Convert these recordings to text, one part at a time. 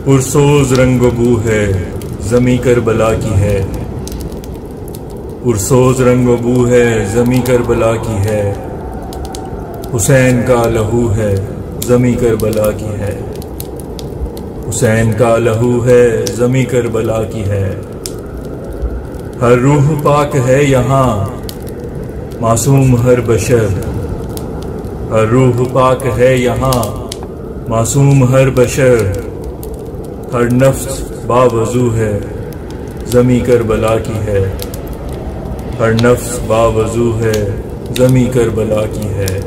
پرسوز رنگ و بو ہے زمیں کربلا کی ہے، پرسوز رنگ و بو ہے زمیں کربلا کی ہے، حسین کا لہو ہے زمیں کربلا کی ہے، حسین کا لہو ہے زمیں کربلا کی ہے، ہر روح پاک ہے یہاں معصوم ہر بشر، ہر روح پاک ہے یہاں معصوم ہر بشر، ہر نفس باوضو ہے زمیں کربلا کی ہے، ہر نفس باوضو ہے زمیں کربلا کی ہے،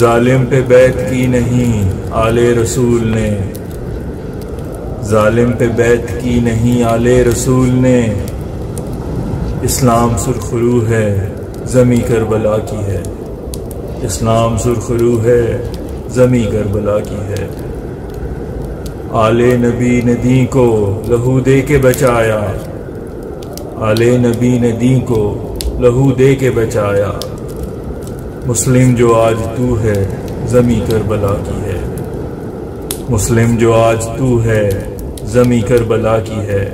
ظالم پہ بیعت کی نہیں آل رسول نے، ظالم پہ بیعت کی نہیں آل رسول نے، اسلام سرخرو ہے زمیں کربلا کی ہے، اسلام سرخرو ہے زمیں کربلا کی ہے، آل نبی نے دین کو لہو دے کے بچایا، آل نبی نے دین کو لہو دے کے بچایا، مسلم جو آج تو ہے زمیں کربلا کی ہے، مسلم جو آج تو ہے زمیں کربلا کی ہے،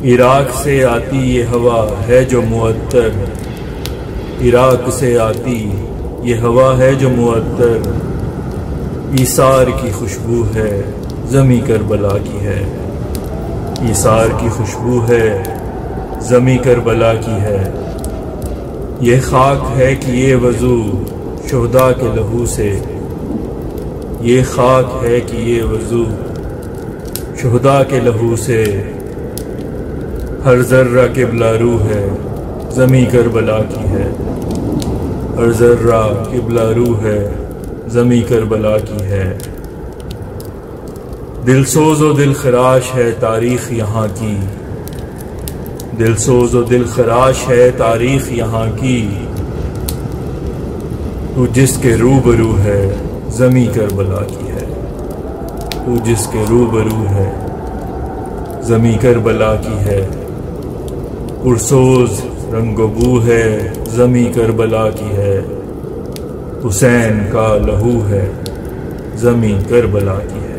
عراق سے آتی یہ ہوا ہے جو معطر، عراق سے آتی یہ ہوا ہے جو معطر، ایثار کی خوشبو ہے زمیں کربلا کی ہے، ایثار کی خوشبو ہے زمیں کربلا کی ہے، یہ خاک ہے کہ یہ وضو شہداء کے لہو سے، یہ خاک ہے کہ یہ وضو شہداء کے لہو سے، ہر ذرہ قبلہ رو ہے زمیں کربلا کی ہے، ہر ذرہ قبلہ رو ہے زمیں کربلا کی ہے، دل سوز و دل خراش ہے تاریخ یہاں کی، دل سوز و دل خراش ہے تاریخ یہاں کی، تو جس کے روبرو ہے زمیں کربلا کی ہے، تو جس کے روبرو ہے زمیں کربلا کی ہے، پرسوز رنگ و بو ہے زمیں کربلا کی ہے، حسین کا لہو ہے زمیں کربلا کی ہے۔